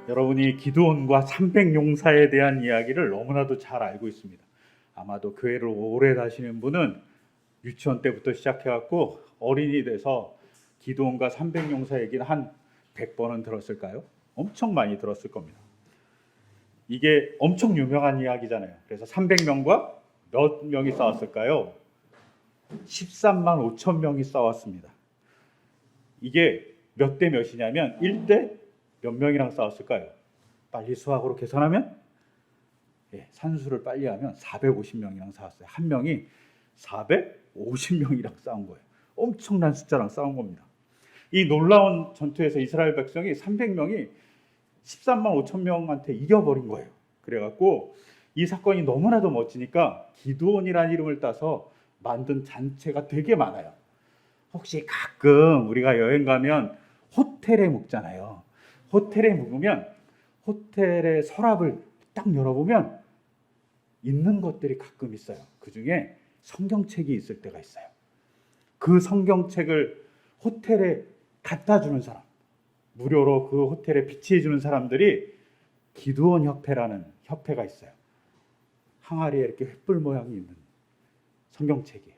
여러분이 기드온과 300용사에 대한 이야기를 너무나도 잘 알고 있습니다. 아마도 교회를 오래 다니시는 분은 유치원 때부터 시작해갖고 어린이 돼서 기드온과 300용사 얘기는 한 100번은 들었을까요? 엄청 많이 들었을 겁니다. 이게 엄청 유명한 이야기잖아요. 그래서 300명과 몇 명이 싸웠을까요? 13만 5천 명이 싸웠습니다. 이게 몇 대 몇이냐면 1대 몇 명이랑 싸웠을까요? 빨리 수학으로 계산하면 산수를 빨리 하면 450명이랑 싸웠어요. 한 명이 450명이랑 싸운 거예요. 엄청난 숫자랑 싸운 겁니다. 이 놀라운 전투에서 이스라엘 백성이 300명이 13만 5천 명한테 이겨버린 거예요. 그래갖고 이 사건이 너무나도 멋지니까 기드온이라는 이름을 따서 만든 잔치가 되게 많아요. 혹시 가끔 우리가 여행 가면 호텔에 묵잖아요. 호텔에 묵으면 호텔의 서랍을 딱 열어보면 있는 것들이 가끔 있어요. 그 중에 성경책이 있을 때가 있어요. 그 성경책을 호텔에 갖다 주는 사람, 무료로 그 호텔에 비치해 주는 사람들이 기드온 협회라는 협회가 있어요. 항아리에 이렇게 횃불 모양이 있는 성경책이에요.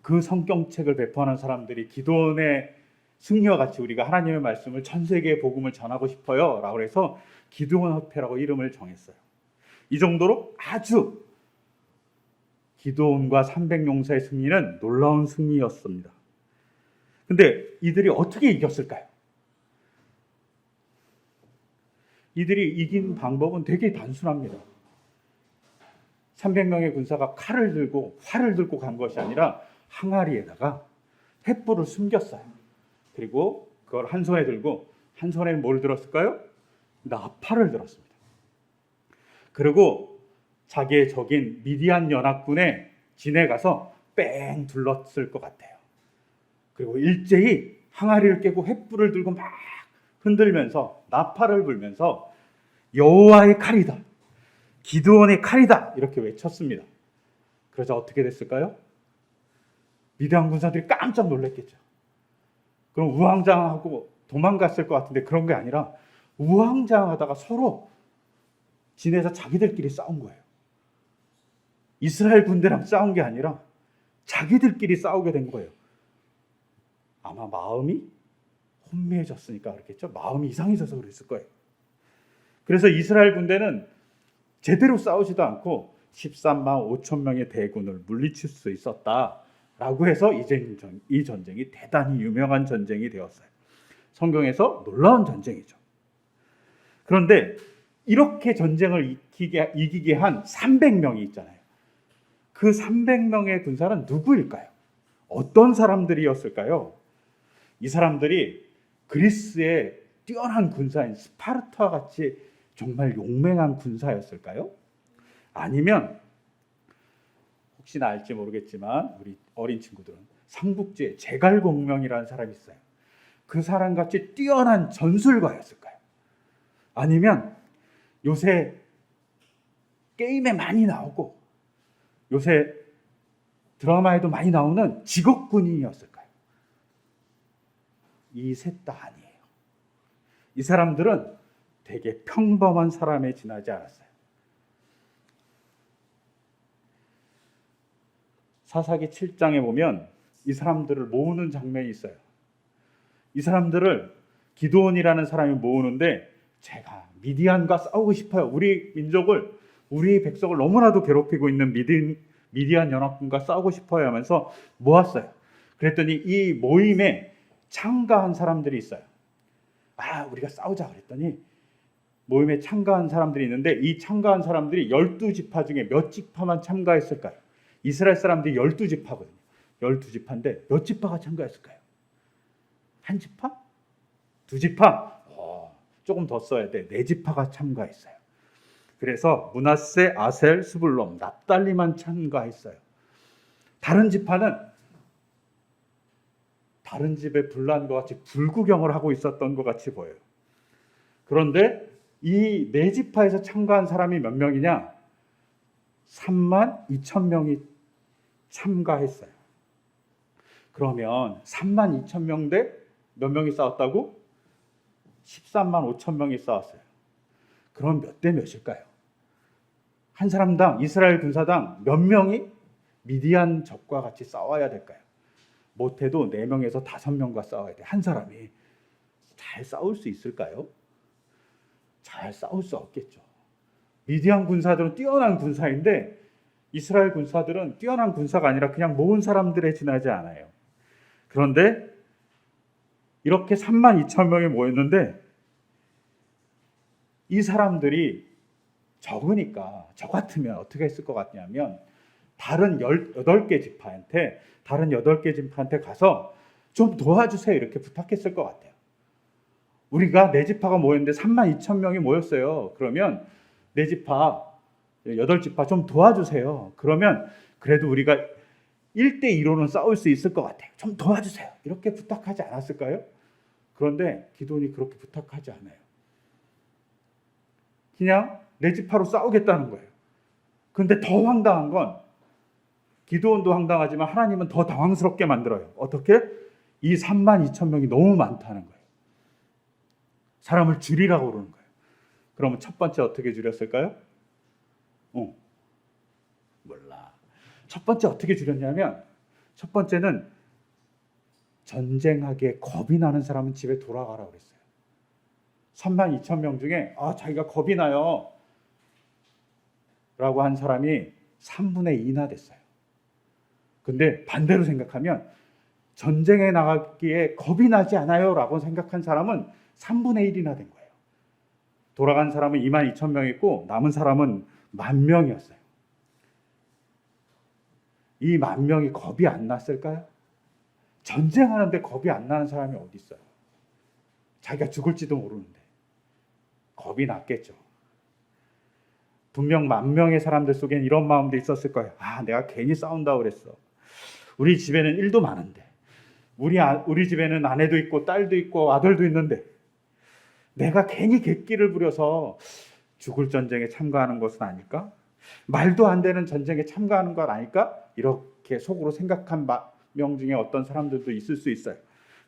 그 성경책을 배포하는 사람들이 기드온의 승리와 같이 우리가 하나님의 말씀을 전 세계에 복음을 전하고 싶어요 라고 해서 기드온 협회라고 이름을 정했어요. 이 정도로 아주 기드온과 300용사의 승리는 놀라운 승리였습니다. 근데 이들이 어떻게 이겼을까요? 이들이 이긴 방법은 되게 단순합니다. 300명의 군사가 칼을 들고 활을 들고 간 것이 아니라 항아리에다가 횃불을 숨겼어요. 그리고 그걸 한 손에 들고 한 손에 뭘 들었을까요? 나팔을 들었습니다. 그리고 자기의 적인 미디안 연합군의 진에 가서 뺑 둘렀을 것 같아요. 그리고 일제히 항아리를 깨고 횃불을 들고 막 흔들면서 나팔을 불면서 여호와의 칼이다, 기드온의 칼이다 이렇게 외쳤습니다. 그러자 어떻게 됐을까요? 미디안 군사들이 깜짝 놀랐겠죠. 그럼 우왕좌왕하고 도망갔을 것 같은데 그런 게 아니라 우왕좌왕하다가 서로 진에서 자기들끼리 싸운 거예요. 이스라엘 군대랑 싸운 게 아니라 자기들끼리 싸우게 된 거예요. 아마 마음이 혼미해졌으니까 그렇겠죠. 마음이 이상해져서 그랬을 거예요. 그래서 이스라엘 군대는 제대로 싸우지도 않고 13만 5천 명의 대군을 물리칠 수 있었다라고 해서 이 전쟁이 대단히 유명한 전쟁이 되었어요. 성경에서 놀라운 전쟁이죠. 그런데 이렇게 전쟁을 이기게 한 300명이 있잖아요. 그 300명의 군사는 누구일까요? 어떤 사람들이었을까요? 이 사람들이 그리스의 뛰어난 군사인 스파르타와 같이 정말 용맹한 군사였을까요? 아니면 혹시나 알지 모르겠지만 우리 어린 친구들은 삼국지에 제갈공명이라는 사람이 있어요. 그 사람같이 뛰어난 전술가였을까요? 아니면 요새 게임에 많이 나오고 요새 드라마에도 많이 나오는 직업군인이었을까요? 이 셋 다 아니에요. 이 사람들은 되게 평범한 사람에 지나지 않았어요. 사사기 7장에 보면 이 사람들을 모으는 장면이 있어요. 이 사람들을 기드온이라는 사람이 모으는데 제가 미디안과 싸우고 싶어요. 우리 민족을, 우리 백성을 너무나도 괴롭히고 있는 미디안 연합군과 싸우고 싶어요 하면서 모았어요. 그랬더니 이 모임에 참가한 사람들이 있어요. 우리가 싸우자 그랬더니 모임에 참가한 사람들이 있는데 이 참가한 사람들이 12지파 중에 몇 지파만 참가했을까요? 이스라엘 사람들이 12지파거든요. 12지파인데 몇 지파가 참가했을까요? 한 지파? 두 지파? 조금 더 써야 돼. 4지파가 참가했어요. 그래서 므낫세, 아셀, 스불론, 납달리만 참가했어요. 다른 지파는 다른 집에 불난 것 같이 불구경을 하고 있었던 것 같이 보여요. 그런데 이 4지파에서 참가한 사람이 몇 명이냐? 3만 2천 명이 참가했어요. 그러면 3만 2천 명 대 몇 명이 싸웠다고? 13만 5천 명이 싸웠어요. 그럼 몇 대 몇일까요? 한 사람당, 이스라엘 군사당 몇 명이 미디안 적과 같이 싸워야 될까요? 못해도 4명에서 5명과 싸워야 돼. 한 사람이. 잘 싸울 수 있을까요? 잘 싸울 수 없겠죠. 미디안 군사들은 뛰어난 군사인데 이스라엘 군사들은 뛰어난 군사가 아니라 그냥 모은 사람들에 지나지 않아요. 그런데 이렇게 3만 2천 명이 모였는데 이 사람들이 적으니까 저 같으면 어떻게 했을 것 같냐면 다른 8개 지파한테 가서 좀 도와주세요 이렇게 부탁했을 것 같아요. 우리가 네 지파가 모였는데 3만 2천 명이 모였어요. 그러면 네 지파, 8지파 좀 도와주세요. 그러면 그래도 우리가 1대2로는 싸울 수 있을 것 같아요. 좀 도와주세요. 이렇게 부탁하지 않았을까요? 그런데 기드온이 그렇게 부탁하지 않아요. 그냥 네 지파로 싸우겠다는 거예요. 그런데 더 황당한 건 기드온도 황당하지만 하나님은 더 당황스럽게 만들어요. 어떻게? 이 3만 2천 명이 너무 많다는 거예요. 사람을 줄이라고 그러는 거예요. 그러면 첫 번째 어떻게 줄였을까요? 몰라. 첫 번째 어떻게 줄였냐면 첫 번째는 전쟁하기에 겁이 나는 사람은 집에 돌아가라고 그랬어요. 3만 2천 명 중에 자기가 겁이 나요 라고 한 사람이 3분의 2나 됐어요. 근데 반대로 생각하면 전쟁에 나가기에 겁이 나지 않아요 라고 생각한 사람은 3분의 1이나 된 거예요. 돌아간 사람은 2만 2천 명 있고 남은 사람은 10,000명이었어요. 이 10,000명이 겁이 안 났을까요? 전쟁하는데 겁이 안 나는 사람이 어디 있어요? 자기가 죽을지도 모르는데 겁이 났겠죠. 분명 10,000명의 사람들 속엔 이런 마음도 있었을 거예요. 내가 괜히 싸운다고 그랬어. 우리 집에는 일도 많은데 우리 집에는 아내도 있고 딸도 있고 아들도 있는데 내가 괜히 객기를 부려서 죽을 전쟁에 참가하는 것은 아닐까? 말도 안 되는 전쟁에 참가하는 것 아닐까? 이렇게 속으로 생각한 명 중에 어떤 사람들도 있을 수 있어요.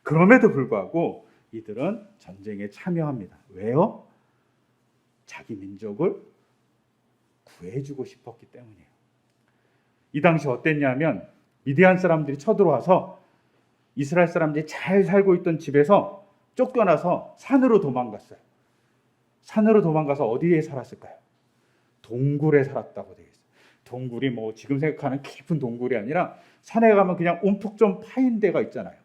그럼에도 불구하고 이들은 전쟁에 참여합니다. 왜요? 자기 민족을 구해주고 싶었기 때문이에요. 이 당시 어땠냐면 미디안 사람들이 쳐들어와서 이스라엘 사람들이 잘 살고 있던 집에서 쫓겨나서 산으로 도망갔어요. 산으로 도망가서 어디에 살았을까요? 동굴에 살았다고 되어 있어요. 동굴이 지금 생각하는 깊은 동굴이 아니라 산에 가면 그냥 움푹 좀 파인 데가 있잖아요.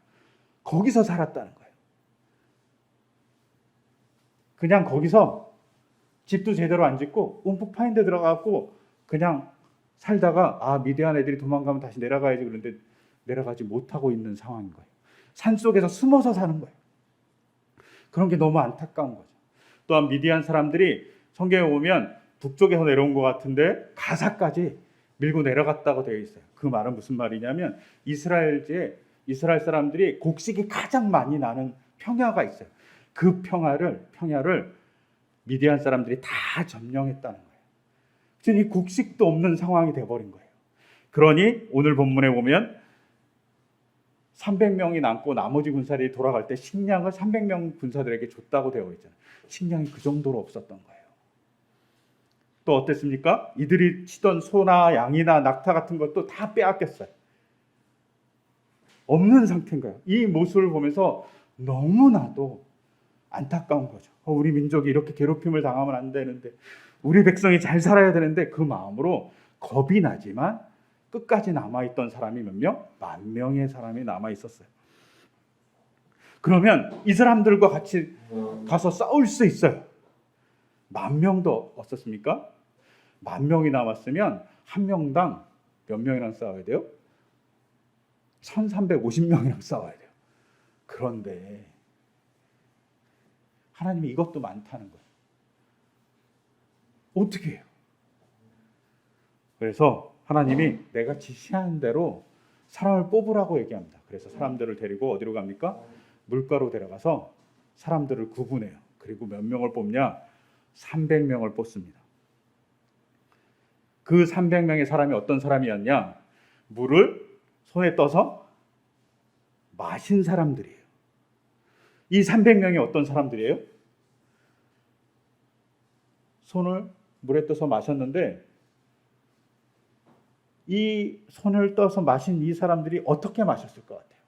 거기서 살았다는 거예요. 그냥 거기서 집도 제대로 안 짓고 움푹 파인 데 들어가고 그냥 살다가 미디안 애들이 도망가면 다시 내려가야지 그런데 내려가지 못하고 있는 상황인 거예요. 산속에서 숨어서 사는 거예요. 그런 게 너무 안타까운 거죠. 또한 미디안 사람들이 성경에 보면 북쪽에서 내려온 것 같은데 가사까지 밀고 내려갔다고 되어 있어요. 그 말은 무슨 말이냐면 이스라엘 사람들이 곡식이 가장 많이 나는 평야가 있어요. 그 평야를 미디안 사람들이 다 점령했다는 거예요. 이 곡식도 없는 상황이 돼버린 거예요. 그러니 오늘 본문에 보면 300명이 남고 나머지 군사들이 돌아갈 때 식량을 300명 군사들에게 줬다고 되어 있잖아요. 식량이 그 정도로 없었던 거예요. 또 어땠습니까? 이들이 치던 소나 양이나 낙타 같은 것도 다 빼앗겼어요. 없는 상태인 거예요. 이 모습을 보면서 너무나도 안타까운 거죠. 우리 민족이 이렇게 괴롭힘을 당하면 안 되는데 우리 백성이 잘 살아야 되는데 그 마음으로 겁이 나지만 끝까지 남아있던 사람이 몇 명? 10,000명의 사람이 남아있었어요. 그러면 이 사람들과 같이 가서 싸울 수 있어요. 10,000명도 없었습니까? 10,000명이 남았으면 한 명당 몇 명이랑 싸워야 돼요? 1,350명이랑 싸워야 돼요. 그런데 하나님이 이것도 많다는 거예요. 어떻게 해요? 그래서 하나님이 내가 지시하는 대로 사람을 뽑으라고 얘기합니다. 그래서 사람들을 데리고 어디로 갑니까? 물가로 데려가서 사람들을 구분해요. 그리고 몇 명을 뽑냐? 300명을 뽑습니다. 그 300명의 사람이 어떤 사람이었냐? 물을 손에 떠서 마신 사람들이에요. 이 300명이 어떤 사람들이에요? 손을 물에 떠서 마셨는데 이 손을 떠서 마신 이 사람들이 어떻게 마셨을 것 같아요?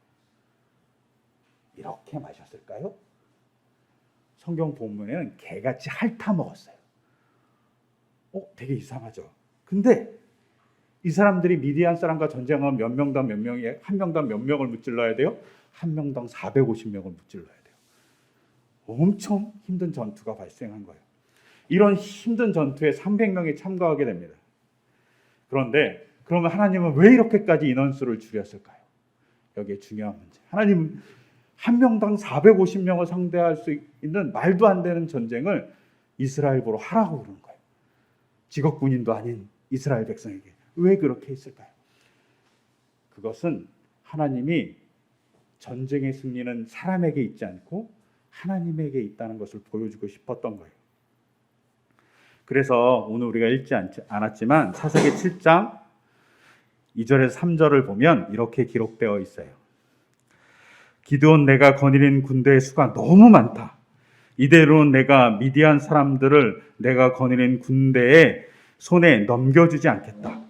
이렇게 마셨을까요? 성경 본문에는 개같이 핥아 먹었어요. 되게 이상하죠. 근데 이 사람들이 미디안 사람과 전쟁하면 몇 명당 몇 명이, 한 명당 몇 명을 무찔러야 돼요? 한 명당 450명을 무찔러야 돼요. 엄청 힘든 전투가 발생한 거예요. 이런 힘든 전투에 300명이 참가하게 됩니다. 그런데 그러면 하나님은 왜 이렇게까지 인원수를 줄였을까요? 여기에 중요한 문제. 하나님은 한 명당 450명을 상대할 수 있는 말도 안 되는 전쟁을 이스라엘보로 하라고 그러는 거예요. 직업군인도 아닌 이스라엘 백성에게. 왜 그렇게 했을까요? 그것은 하나님이 전쟁의 승리는 사람에게 있지 않고 하나님에게 있다는 것을 보여주고 싶었던 거예요. 그래서 오늘 우리가 읽지 않았지만 사사기 7장 2절에서 3절을 보면 이렇게 기록되어 있어요. 기드온 내가 거느린 군대의 수가 너무 많다. 이대로는 내가 미디안 사람들을 내가 거느린 군대의 손에 넘겨주지 않겠다.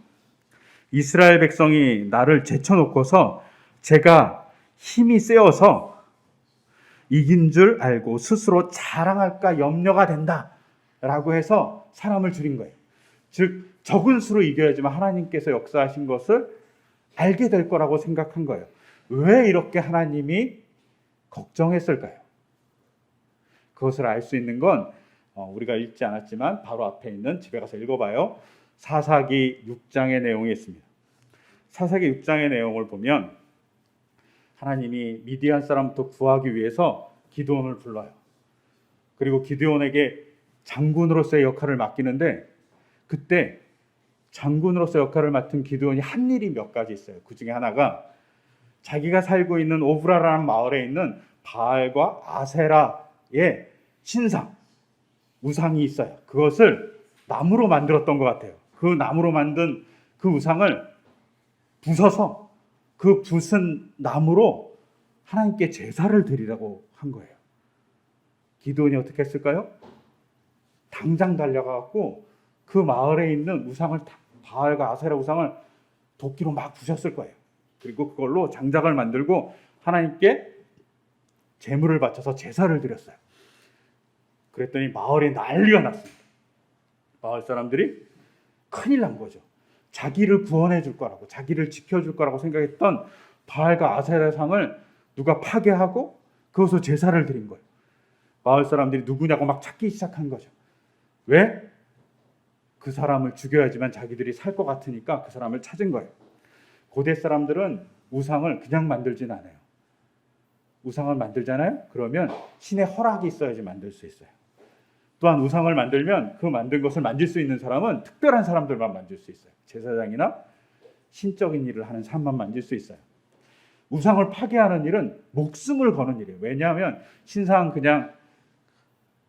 이스라엘 백성이 나를 제쳐놓고서 제가 힘이 세어서 이긴 줄 알고 스스로 자랑할까 염려가 된다 라고 해서 사람을 줄인 거예요. 즉 적은 수로 이겨야지만 하나님께서 역사하신 것을 알게 될 거라고 생각한 거예요. 왜 이렇게 하나님이 걱정했을까요? 그것을 알 수 있는 건 우리가 읽지 않았지만 바로 앞에 있는, 집에 가서 읽어봐요. 사사기 6장의 내용이 있습니다. 사사기 6장의 내용을 보면 하나님이 미디안 사람부터 구하기 위해서 기드온을 불러요. 그리고 기드온에게 장군으로서의 역할을 맡기는데, 그때 장군으로서 역할을 맡은 기드온이 한 일이 몇 가지 있어요. 그 중에 하나가 자기가 살고 있는 오브라라는 마을에 있는 바알과 아세라의 신상, 우상이 있어요. 그것을 나무로 만들었던 것 같아요. 그 나무로 만든 그 우상을 부숴서 그 부순 나무로 하나님께 제사를 드리라고 한 거예요. 기드온이 어떻게 했을까요? 당장 달려가고 그 마을에 있는 우상을, 바알과 아세라 우상을 도끼로 막 부셨을 거예요. 그리고 그걸로 장작을 만들고 하나님께 제물을 바쳐서 제사를 드렸어요. 그랬더니 마을에 난리가 났습니다. 마을 사람들이 큰일 난 거죠. 자기를 구원해 줄 거라고, 자기를 지켜줄 거라고 생각했던 바알과 아세라 상을 누가 파괴하고 그것을 제사를 드린 거예요. 마을 사람들이 누구냐고 막 찾기 시작한 거죠. 왜? 그 사람을 죽여야지만 자기들이 살 것 같으니까 그 사람을 찾은 거예요. 고대 사람들은 우상을 그냥 만들진 않아요. 우상을 만들잖아요? 그러면 신의 허락이 있어야지 만들 수 있어요. 또한 우상을 만들면 그 만든 것을 만질 수 있는 사람은 특별한 사람들만 만질 수 있어요. 제사장이나 신적인 일을 하는 사람만 만질 수 있어요. 우상을 파괴하는 일은 목숨을 거는 일이에요. 왜냐하면 신상은 그냥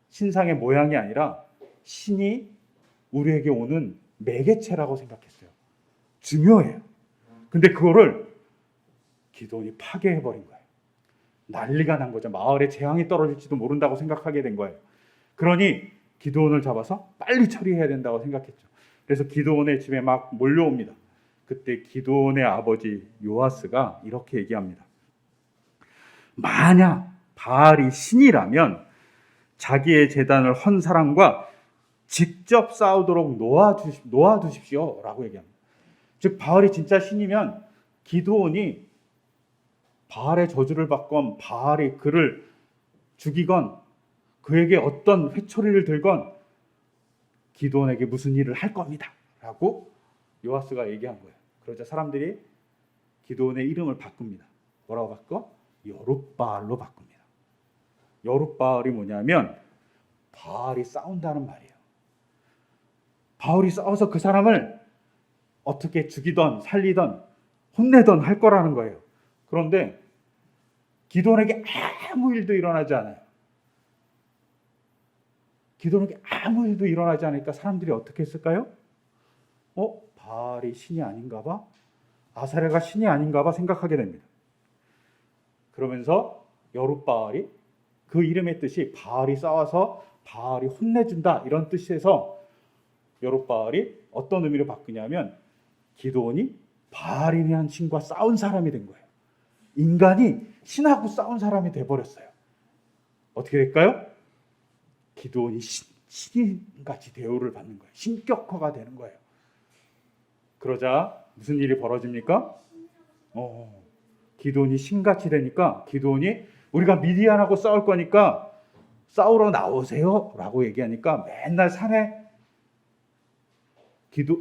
신상의 모양이 아니라 신이 우리에게 오는 매개체라고 생각했어요. 중요해요. 근데 그거를 기드온이 파괴해버린 거예요. 난리가 난 거죠. 마을에 재앙이 떨어질지도 모른다고 생각하게 된 거예요. 그러니 기드온을 잡아서 빨리 처리해야 된다고 생각했죠. 그래서 기드온의 집에 막 몰려옵니다. 그때 기드온의 아버지 요아스가 이렇게 얘기합니다. 만약 바알이 신이라면 자기의 제단을 헌 사람과 직접 싸우도록 놓아두십시오 라고 얘기합니다. 즉 바알이 진짜 신이면 기드온이 바알의 저주를 받건 바알이 그를 죽이건 그에게 어떤 회초리를 들건 기드온에게 무슨 일을 할 겁니다 라고 요아스가 얘기한 거예요. 그러자 사람들이 기드온의 이름을 바꿉니다. 뭐라고 바꿔? 여룻바알로 바꿉니다. 여룻바알이 뭐냐면 바알이 싸운다는 말이에요. 바알이 싸워서 그 사람을 어떻게 죽이던 살리던 혼내던 할 거라는 거예요. 그런데 기드온에게 아무 일도 일어나지 않아요. 기드온에게 아무 일도 일어나지 않으니까 사람들이 어떻게 했을까요? 바알이 신이 아닌가 봐? 아사레가 신이 아닌가 봐 생각하게 됩니다. 그러면서 여룻바알이 그 이름의 뜻이 바알이 싸워서 바알이 혼내준다 이런 뜻에서 여룻바알이 어떤 의미로 바뀌냐면 기드온이 바알이라는 신과 싸운 사람이 된 거예요. 인간이 신하고 싸운 사람이 돼버렸어요. 어떻게 될까요? 기드온이 신인같이 대우를 받는 거예요. 신격화가 되는 거예요. 그러자 무슨 일이 벌어집니까? 기드온이 신같이 되니까 기드온이 우리가 미디안하고 싸울 거니까 싸우러 나오세요 라고 얘기하니까 맨날 산에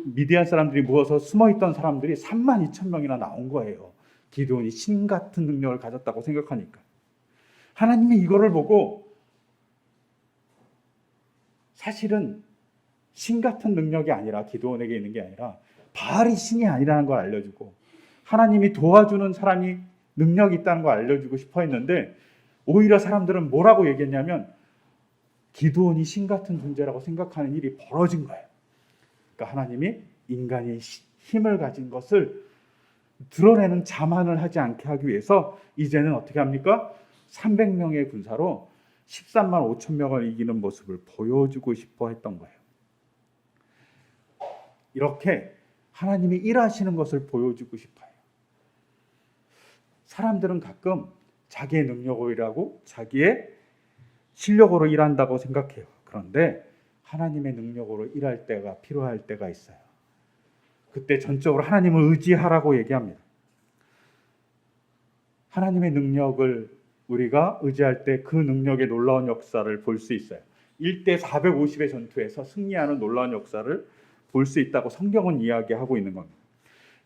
미디안 사람들이 모여서 숨어있던 사람들이 32,000명이나 나온 거예요. 기드온이 신 같은 능력을 가졌다고 생각하니까. 하나님이 이거를 보고 사실은 신 같은 능력이 아니라 기드온에게 있는 게 아니라 바알이 신이 아니라는 걸 알려주고 하나님이 도와주는 사람이 능력이 있다는 걸 알려주고 싶어 했는데 오히려 사람들은 뭐라고 얘기했냐면 기드온이 신 같은 존재라고 생각하는 일이 벌어진 거예요. 그러니까 하나님이 인간이 힘을 가진 것을 드러내는 자만을 하지 않게 하기 위해서 이제는 어떻게 합니까? 300명의 군사로 13만 5천 명을 이기는 모습을 보여주고 싶어 했던 거예요. 이렇게 하나님이 일하시는 것을 보여주고 싶어요. 사람들은 가끔 자기의 능력으로 일하고 자기의 실력으로 일한다고 생각해요. 그런데 하나님의 능력으로 일할 때가 필요할 때가 있어요. 그때 전적으로 하나님을 의지하라고 얘기합니다. 하나님의 능력을 우리가 의지할 때 그 능력의 놀라운 역사를 볼 수 있어요. 1대 450의 전투에서 승리하는 놀라운 역사를 볼 수 있다고 성경은 이야기하고 있는 겁니다.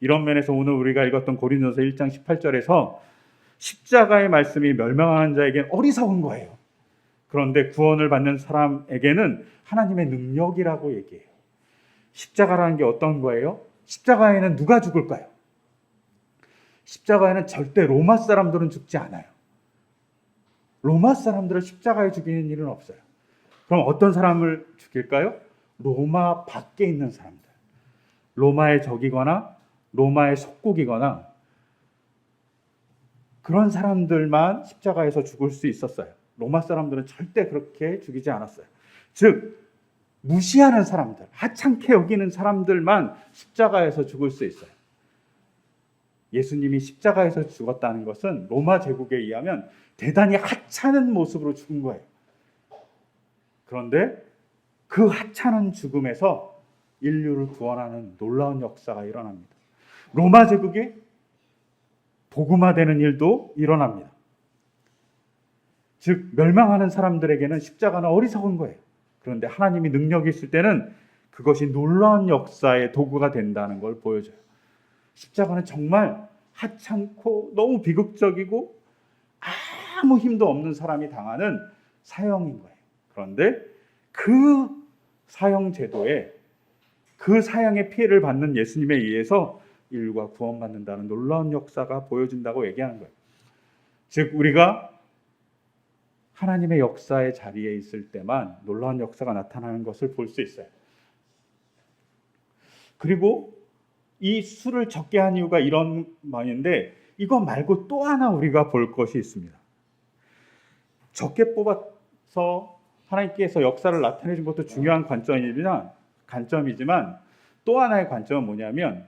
이런 면에서 오늘 우리가 읽었던 고린도서 1장 18절에서 십자가의 말씀이 멸망하는 자에게는 어리석은 거예요. 그런데 구원을 받는 사람에게는 하나님의 능력이라고 얘기해요. 십자가라는 게 어떤 거예요? 십자가에는 누가 죽을까요? 십자가에는 절대 로마 사람들은 죽지 않아요. 로마 사람들을 십자가에 죽이는 일은 없어요. 그럼 어떤 사람을 죽일까요? 로마 밖에 있는 사람들. 로마의 적이거나 로마의 속국이거나 그런 사람들만 십자가에서 죽을 수 있었어요. 로마 사람들은 절대 그렇게 죽이지 않았어요. 즉 무시하는 사람들, 하찮게 여기는 사람들만 십자가에서 죽을 수 있어요. 예수님이 십자가에서 죽었다는 것은 로마 제국에 의하면 대단히 하찮은 모습으로 죽은 거예요. 그런데 그 하찮은 죽음에서 인류를 구원하는 놀라운 역사가 일어납니다. 로마 제국이 복음화되는 일도 일어납니다. 즉 멸망하는 사람들에게는 십자가는 어리석은 거예요. 그런데 하나님이 능력이 있을 때는 그것이 놀라운 역사의 도구가 된다는 걸 보여줘요. 십자가는 정말 하찮고 너무 비극적이고 아무 힘도 없는 사람이 당하는 사형인 거예요. 그런데 그 사형 제도에 그 사형의 피해를 받는 예수님에 의해서 인류가 구원받는다는 놀라운 역사가 보여진다고 얘기하는 거예요. 즉 우리가 하나님의 역사의 자리에 있을 때만 놀라운 역사가 나타나는 것을 볼 수 있어요. 그리고 이 수를 적게 한 이유가 이런 말인데 이거 말고 또 하나 우리가 볼 것이 있습니다. 적게 뽑아서 하나님께서 역사를 나타내 준 것도 중요한 관점이지만 또 하나의 관점은 뭐냐면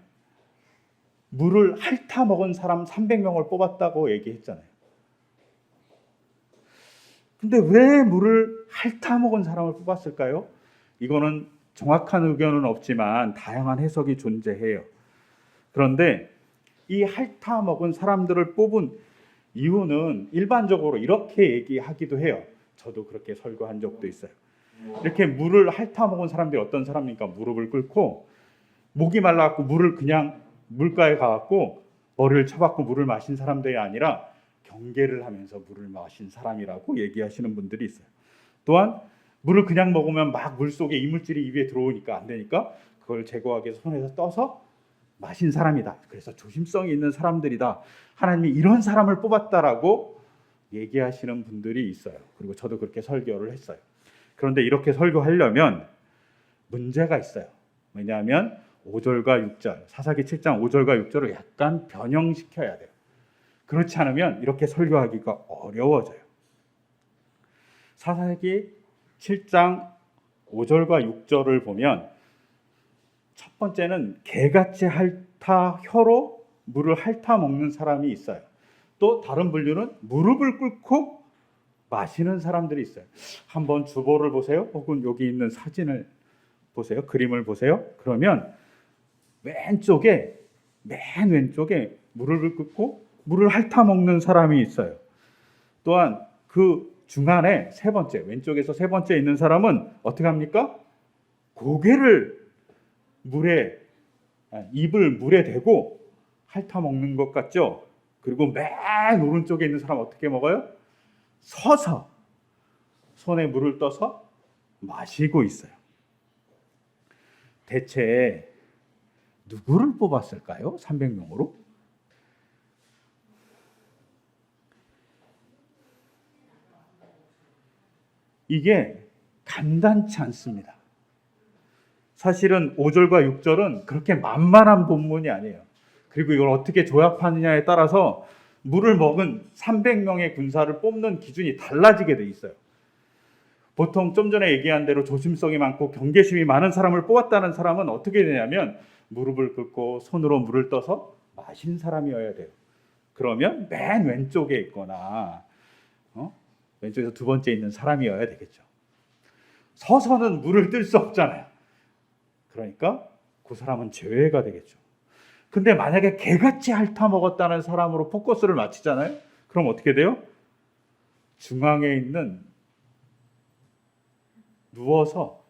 물을 핥아 먹은 사람 300명을 뽑았다고 얘기했잖아요. 근데 왜 물을 핥아 먹은 사람을 뽑았을까요? 이거는 정확한 의견은 없지만 다양한 해석이 존재해요. 그런데 이 핥아 먹은 사람들을 뽑은 이유는 일반적으로 이렇게 얘기하기도 해요. 저도 그렇게 설교한 적도 있어요. 이렇게 물을 핥아 먹은 사람들이 어떤 사람입니까? 무릎을 꿇고 목이 말라갖고 물을 그냥 물가에 가갖고 머리를 쳐박고 물을 마신 사람들이 아니라 경계를 하면서 물을 마신 사람이라고 얘기하시는 분들이 있어요. 또한 물을 그냥 먹으면 막 물속에 이물질이 입에 들어오니까 안 되니까 그걸 제거하기 위해서 손에서 떠서 마신 사람이다. 그래서 조심성이 있는 사람들이다. 하나님이 이런 사람을 뽑았다라고 얘기하시는 분들이 있어요. 그리고 저도 그렇게 설교를 했어요. 그런데 이렇게 설교하려면 문제가 있어요. 왜냐하면 5절과 6절, 사사기 7장 5절과 6절을 약간 변형시켜야 돼요. 그렇지 않으면 이렇게 설교하기가 어려워져요. 사사기 7장 5절과 6절을 보면 첫 번째는 개같이 핥아 혀로 물을 핥아 먹는 사람이 있어요. 또 다른 분류는 무릎을 꿇고 마시는 사람들이 있어요. 한번 주보를 보세요. 혹은 여기 있는 사진을 보세요. 그림을 보세요. 그러면 맨 왼쪽에 무릎을 꿇고 물을 핥아 먹는 사람이 있어요. 또한 그 중간에 왼쪽에서 세 번째 있는 사람은 어떻게 합니까? 입을 물에 대고 핥아 먹는 것 같죠? 그리고 맨 오른쪽에 있는 사람은 어떻게 먹어요? 서서 손에 물을 떠서 마시고 있어요. 대체 누구를 뽑았을까요? 300명으로? 이게 간단치 않습니다. 사실은 5절과 6절은 그렇게 만만한 본문이 아니에요. 그리고 이걸 어떻게 조합하느냐에 따라서 물을 먹은 300명의 군사를 뽑는 기준이 달라지게 돼 있어요. 보통 좀 전에 얘기한 대로 조심성이 많고 경계심이 많은 사람을 뽑았다는 사람은 어떻게 되냐면 무릎을 꿇고 손으로 물을 떠서 마신 사람이어야 돼요. 그러면 맨 왼쪽에 있거나 왼쪽에서 두 번째 있는 사람이어야 되겠죠. 서서는 물을 뜰 수 없잖아요. 그러니까 그 사람은 제외가 되겠죠. 근데 만약에 개같이 핥아 먹었다는 사람으로 포커스를 맞추잖아요. 그럼 어떻게 돼요? 중앙에 있는 누워서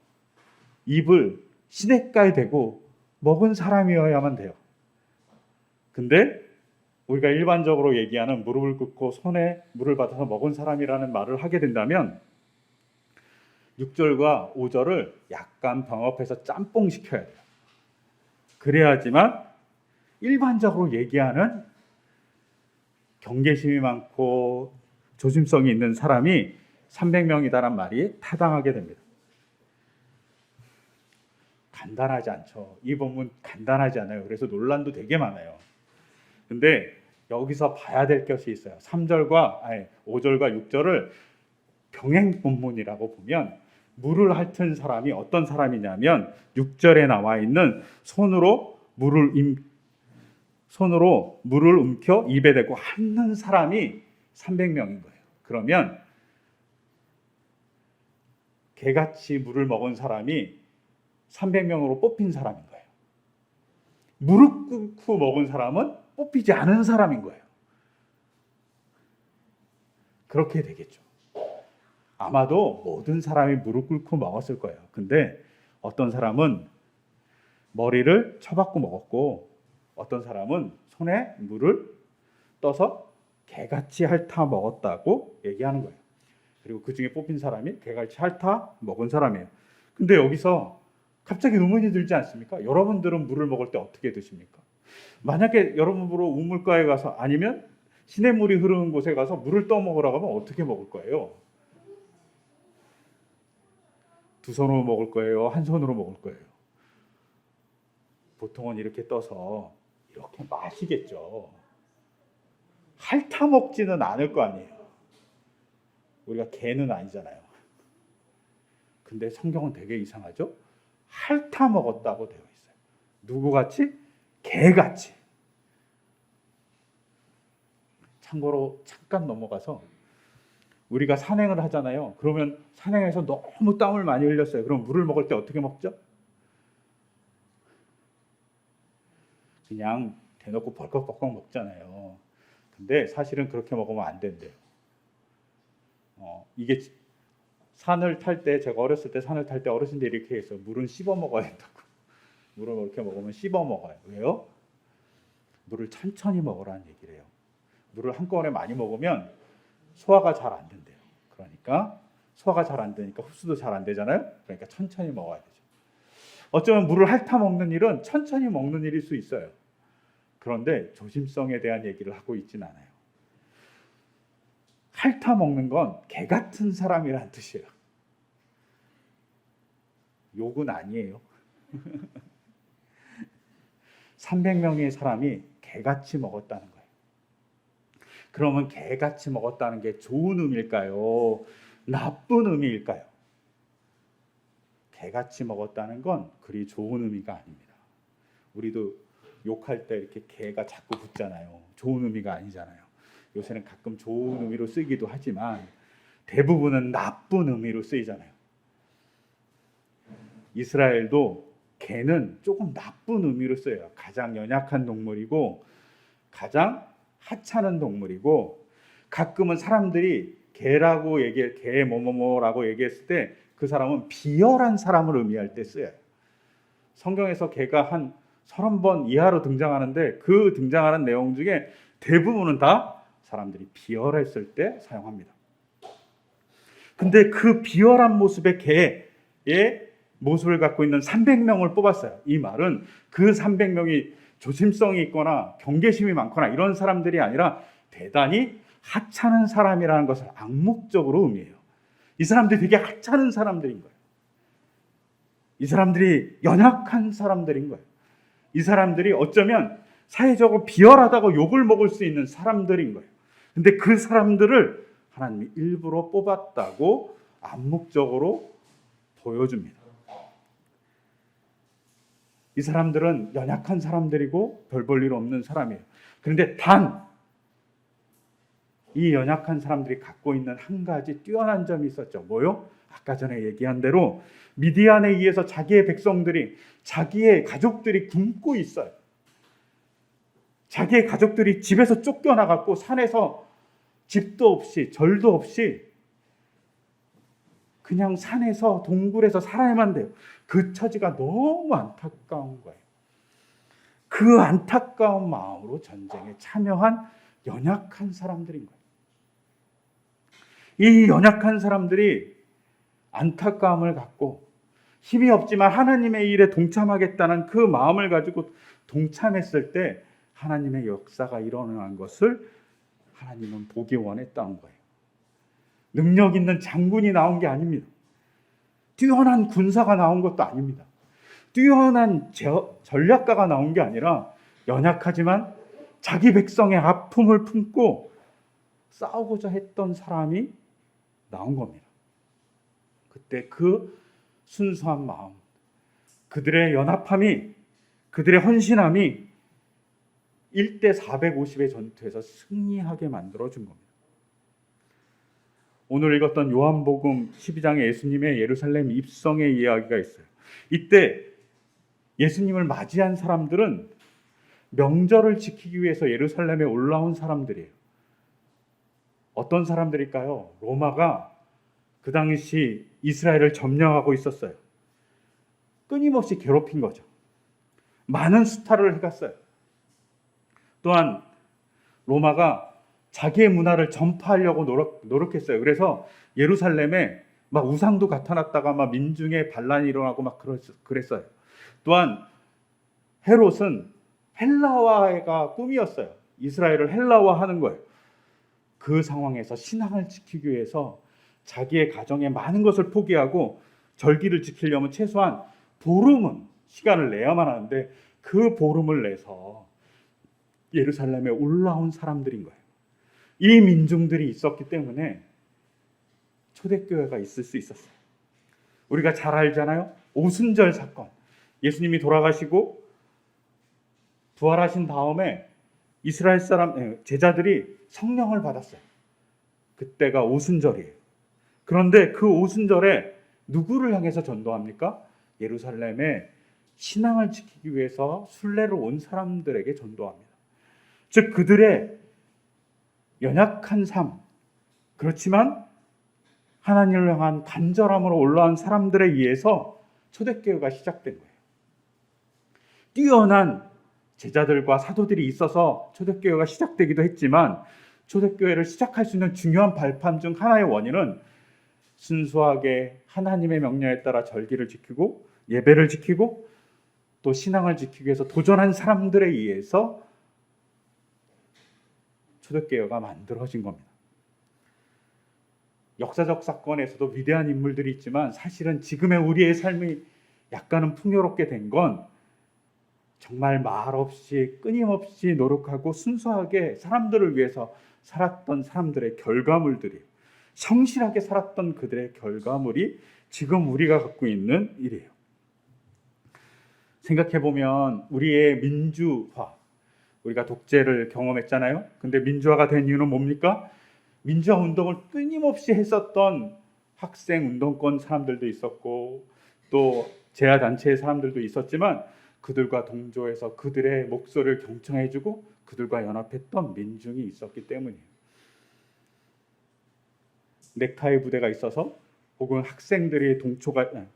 입을 시냇가에 대고 먹은 사람이어야만 돼요. 근데 우리가 일반적으로 얘기하는 무릎을 꿇고 손에 물을 받아서 먹은 사람이라는 말을 하게 된다면 6절과 5절을 약간 병합해서 짬뽕 시켜야 돼요. 그래야지만 일반적으로 얘기하는 경계심이 많고 조심성이 있는 사람이 300명이다란 말이 타당하게 됩니다. 간단하지 않죠. 이 본문 간단하지 않아요. 그래서 논란도 되게 많아요. 근데 여기서 봐야 될 것이 있어요. 5절과 6절을 병행 본문이라고 보면 물을 핥은 사람이 어떤 사람이냐면 6절에 나와 있는 손으로 물을 움켜 입에 대고 핥는 사람이 300명인 거예요. 그러면 개같이 물을 먹은 사람이 300명으로 뽑힌 사람인 거예요. 무릎 꿇고 먹은 사람은 뽑히지 않은 사람인 거예요. 그렇게 되겠죠. 아마도 모든 사람이 무릎 꿇고 먹었을 거예요. 근데 어떤 사람은 머리를 쳐박고 먹었고 어떤 사람은 손에 물을 떠서 개같이 핥아 먹었다고 얘기하는 거예요. 그리고 그 중에 뽑힌 사람이 개같이 핥아 먹은 사람이에요. 근데 여기서 갑자기 의문이 들지 않습니까? 여러분들은 물을 먹을 때 어떻게 드십니까? 만약에 여러분 보러 우물가에 가서 아니면 시냇물이 흐르는 곳에 가서 물을 떠먹으라고 하면 어떻게 먹을 거예요? 두 손으로 먹을 거예요? 한 손으로 먹을 거예요? 보통은 이렇게 떠서 이렇게 마시겠죠. 핥아 먹지는 않을 거 아니에요. 우리가 개는 아니잖아요. 근데 성경은 되게 이상하죠? 핥아 먹었다고 되어 있어요. 누구같이? 개같이. 참고로 잠깐 넘어가서 우리가 산행을 하잖아요. 그러면 산행에서 너무 땀을 많이 흘렸어요. 그럼 물을 먹을 때 어떻게 먹죠? 그냥 대놓고 벌컥벌컥 먹잖아요. 근데 사실은 그렇게 먹으면 안 된대요. 이게 산을 탈 때, 제가 어렸을 때 산을 탈 때 어르신들이 이렇게 해서 물은 씹어 먹어야 된다고. 물을 이렇게 먹으면 씹어 먹어요. 왜요? 물을 천천히 먹으라는 얘기를 해요. 물을 한꺼번에 많이 먹으면 소화가 잘 안 된대요. 그러니까 소화가 잘 안 되니까 흡수도 잘 안 되잖아요. 그러니까 천천히 먹어야 되죠. 어쩌면 물을 핥아 먹는 일은 천천히 먹는 일일 수 있어요. 그런데 조심성에 대한 얘기를 하고 있지는 않아요. 핥아 먹는 건 개 같은 사람이란 뜻이에요. 욕은 아니에요. 300명의 사람이 개같이 먹었다는 거예요. 그러면 개같이 먹었다는 게 좋은 의미일까요? 나쁜 의미일까요? 개같이 먹었다는 건 그리 좋은 의미가 아닙니다. 우리도 욕할 때 이렇게 개가 자꾸 붙잖아요. 좋은 의미가 아니잖아요. 요새는 가끔 좋은 의미로 쓰기도 하지만 대부분은 나쁜 의미로 쓰이잖아요. 이스라엘도 개는 조금 나쁜 의미로 써요. 가장 연약한 동물이고 가장 하찮은 동물이고, 가끔은 사람들이 개라고 개 뭐뭐뭐라고 얘기했을 때 그 사람은 비열한 사람을 의미할 때 쓰여요. 성경에서 개가 한 30번 이하로 등장하는데 그 등장하는 내용 중에 대부분은 다 사람들이 비열했을 때 사용합니다. 근데 그 비열한 모습의 개의 모습을 갖고 있는 300명을 뽑았어요. 이 말은 그 300명이 조심성이 있거나 경계심이 많거나 이런 사람들이 아니라 대단히 하찮은 사람이라는 것을 암묵적으로 의미해요. 이 사람들이 되게 하찮은 사람들인 거예요. 이 사람들이 연약한 사람들인 거예요. 이 사람들이 어쩌면 사회적으로 비열하다고 욕을 먹을 수 있는 사람들인 거예요. 근데 그 사람들을 하나님이 일부러 뽑았다고 암묵적으로 보여줍니다. 이 사람들은 연약한 사람들이고 별 볼 일 없는 사람이에요. 그런데 단 이 연약한 사람들이 갖고 있는 한 가지 뛰어난 점이 있었죠. 뭐요? 아까 전에 얘기한 대로 미디안에 의해서 자기의 백성들이, 자기의 가족들이 굶고 있어요. 자기의 가족들이 집에서 쫓겨나갔고 산에서 집도 없이 절도 없이 그냥 산에서 동굴에서 살아야만 돼요. 그 처지가 너무 안타까운 거예요. 그 안타까운 마음으로 전쟁에 참여한 연약한 사람들인 거예요. 이 연약한 사람들이 안타까움을 갖고 힘이 없지만 하나님의 일에 동참하겠다는 그 마음을 가지고 동참했을 때 하나님의 역사가 일어나는 것을 하나님은 보기 원했다는 거예요. 능력 있는 장군이 나온 게 아닙니다. 뛰어난 군사가 나온 것도 아닙니다. 뛰어난 전략가가 나온 게 아니라 연약하지만 자기 백성의 아픔을 품고 싸우고자 했던 사람이 나온 겁니다. 그때 그 순수한 마음, 그들의 연합함이, 그들의 헌신함이 1대 450의 전투에서 승리하게 만들어준 겁니다. 오늘 읽었던 요한복음 12장에 예수님의 예루살렘 입성의 이야기가 있어요. 이때 예수님을 맞이한 사람들은 명절을 지키기 위해서 예루살렘에 올라온 사람들이에요. 어떤 사람들일까요? 로마가 그 당시 이스라엘을 점령하고 있었어요. 끊임없이 괴롭힌 거죠. 많은 수탈을 해갔어요. 또한 로마가 자기의 문화를 전파하려고 노력했어요. 그래서 예루살렘에 막 우상도 나타났다가 막 민중의 반란이 일어나고 막 그랬어요. 또한 헤롯은 헬라화가 꿈이었어요. 이스라엘을 헬라화하는 거예요. 그 상황에서 신앙을 지키기 위해서 자기의 가정에 많은 것을 포기하고 절기를 지키려면 최소한 보름은 시간을 내야만 하는데 그 보름을 내서 예루살렘에 올라온 사람들인 거예요. 이 민중들이 있었기 때문에 초대교회가 있을 수 있었어요. 우리가 잘 알잖아요. 오순절 사건. 예수님이 돌아가시고 부활하신 다음에 이스라엘 제자들이 성령을 받았어요. 그때가 오순절이에요. 그런데 그 오순절에 누구를 향해서 전도합니까? 예루살렘에 신앙을 지키기 위해서 순례로 온 사람들에게 전도합니다. 즉 그들의 연약한 삶, 그렇지만 하나님을 향한 간절함으로 올라온 사람들에 의해서 초대교회가 시작된 거예요. 뛰어난 제자들과 사도들이 있어서 초대교회가 시작되기도 했지만 초대교회를 시작할 수 있는 중요한 발판 중 하나의 원인은 순수하게 하나님의 명령에 따라 절기를 지키고 예배를 지키고 또 신앙을 지키기 위해서 도전한 사람들에 의해서 초대교회가 만들어진 겁니다. 역사적 사건에서도 위대한 인물들이 있지만 사실은 지금의 우리의 삶이 약간은 풍요롭게 된 건 정말 말없이 끊임없이 노력하고 순수하게 사람들을 위해서 살았던 사람들의 결과물들이, 성실하게 살았던 그들의 결과물이 지금 우리가 갖고 있는 일이에요. 생각해 보면 우리의 민주화, 우리가 독재를 경험했잖아요. 근데 민주화가 된 이유는 뭡니까? 민주화 운동을 끊임없이 했었던 학생 운동권 사람들도 있었고 또 제야 단체의 사람들도 있었지만 그들과 동조해서 그들의 목소리를 경청해주고 그들과 연합했던 민중이 있었기 때문이에요. 넥타이 부대가 있어서 혹은 학생들의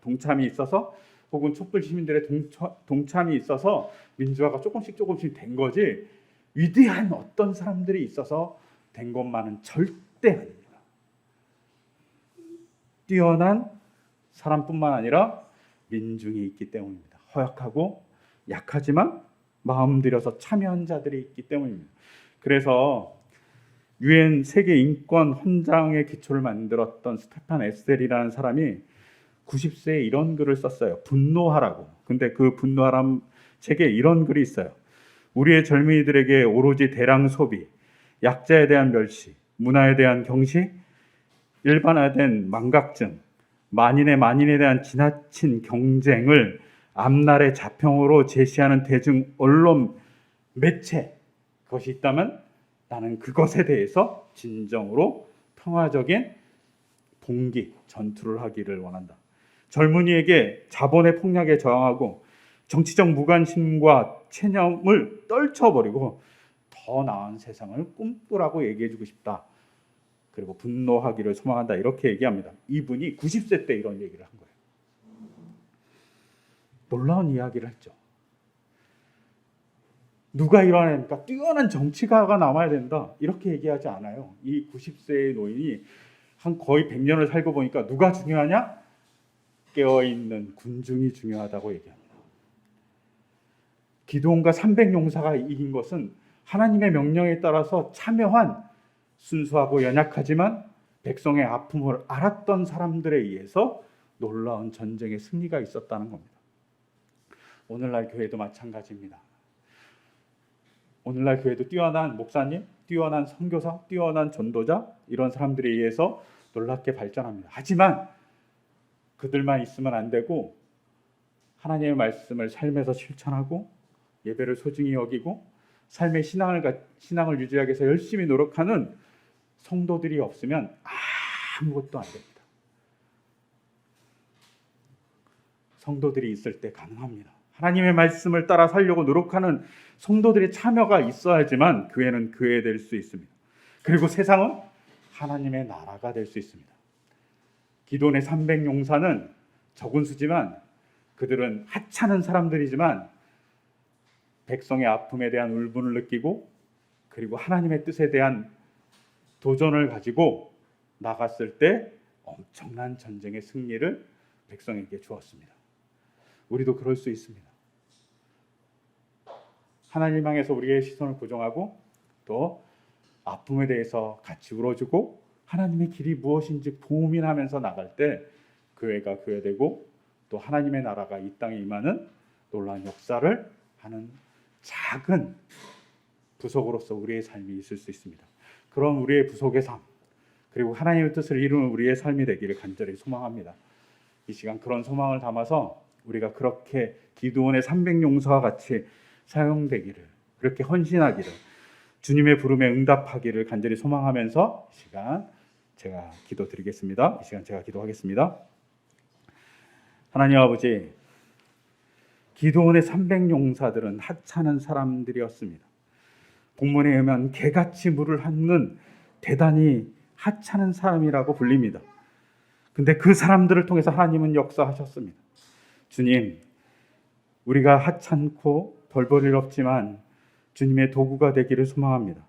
동참이 있어서 혹은 촛불 시민들의 동참이 있어서 민주화가 조금씩 된 거지 위대한 어떤 사람들이 있어서 된 것만은 절대 아닙니다. 뛰어난 사람뿐만 아니라 민중이 있기 때문입니다. 허약하고 약하지만 마음 들여서 참여한 자들이 있기 때문입니다. 그래서 유엔 세계 인권 헌장의 기초를 만들었던 스테판 에셀이라는 사람이 90세에 이런 글을 썼어요. 분노하라고. 근데 그 분노하라는 책에 이런 글이 있어요. 우리의 젊은이들에게 오로지 대량 소비, 약자에 대한 멸시, 문화에 대한 경시, 일반화된 망각증, 만인에 대한 지나친 경쟁을 앞날의 자평으로 제시하는 대중 언론 매체, 그것이 있다면 나는 그것에 대해서 진정으로 평화적인 봉기, 전투를 하기를 원한다. 젊은이에게 자본의 폭력에 저항하고 정치적 무관심과 체념을 떨쳐버리고 더 나은 세상을 꿈꾸라고 얘기해주고 싶다. 그리고 분노하기를 소망한다. 이렇게 얘기합니다. 이분이 90세 때 이런 얘기를 한 거예요. 놀라운 이야기를 했죠. 누가 이뤄냅니까? 뛰어난 정치가가 남아야 된다. 이렇게 얘기하지 않아요. 이 90세의 노인이 한 거의 100년을 살고 보니까 누가 중요하냐? 깨어있는 군중이 중요하다고 얘기합니다. 기드온과 300용사가 이긴 것은 하나님의 명령에 따라서 참여한 순수하고 연약하지만 백성의 아픔을 알았던 사람들에 의해서 놀라운 전쟁의 승리가 있었다는 겁니다. 오늘날 교회도 마찬가지입니다. 오늘날 교회도 뛰어난 목사님, 뛰어난 선교사, 뛰어난 전도자 이런 사람들에 의해서 놀랍게 발전합니다. 하지만 그들만 있으면 안 되고 하나님의 말씀을 삶에서 실천하고 예배를 소중히 여기고 삶의 신앙을 유지하기 위해서 열심히 노력하는 성도들이 없으면 아무것도 안 됩니다. 성도들이 있을 때 가능합니다. 하나님의 말씀을 따라 살려고 노력하는 성도들의 참여가 있어야지만 교회는 교회될 수 있습니다. 그리고 세상은 하나님의 나라가 될 수 있습니다. 기드온의 300용사는 적은 수지만 그들은 하찮은 사람들이지만 백성의 아픔에 대한 울분을 느끼고 그리고 하나님의 뜻에 대한 도전을 가지고 나갔을 때 엄청난 전쟁의 승리를 백성에게 주었습니다. 우리도 그럴 수 있습니다. 하나님 향해서 우리의 시선을 고정하고 또 아픔에 대해서 같이 울어주고 하나님의 길이 무엇인지 고민하면서 나갈 때 교회가 교회되고 또 하나님의 나라가 이 땅에 임하는 놀라운 역사를 하는 작은 부속으로서 우리의 삶이 있을 수 있습니다. 그런 우리의 부속의 삶 그리고 하나님의 뜻을 이루는 우리의 삶이 되기를 간절히 소망합니다. 이 시간 그런 소망을 담아서 우리가 그렇게 기드온의 300용사와 같이 사용되기를 그렇게 헌신하기를 주님의 부름에 응답하기를 간절히 소망하면서 이 시간 제가 기도드리겠습니다. 이 시간 제가 기도하겠습니다. 하나님 아버지, 기드온의 300용사들은 하찮은 사람들이었습니다. 본문에 의하면 개같이 물을 핥는 대단히 하찮은 사람이라고 불립니다. 근데 그 사람들을 통해서 하나님은 역사하셨습니다. 주님, 우리가 하찮고 벌벌 일 없지만 주님의 도구가 되기를 소망합니다.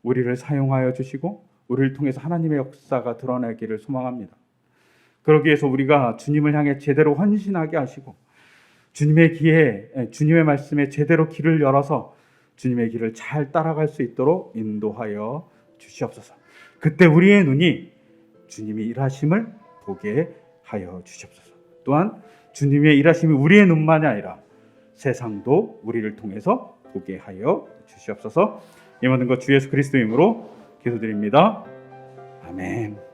우리를 사용하여 주시고 우리를 통해서 하나님의 역사가 드러나기를 소망합니다. 그러기 위해서 우리가 주님을 향해 제대로 헌신하게 하시고 주님의 말씀에 제대로 길을 열어서 주님의 길을 잘 따라갈 수 있도록 인도하여 주시옵소서. 그때 우리의 눈이 주님이 일하심을 보게 하여 주시옵소서. 또한 주님의 일하심이 우리의 눈만이 아니라 세상도 우리를 통해서 보게 하여 주시옵소서. 이 모든 것 주 예수 그리스도의 이름으로 기도드립니다. 아멘.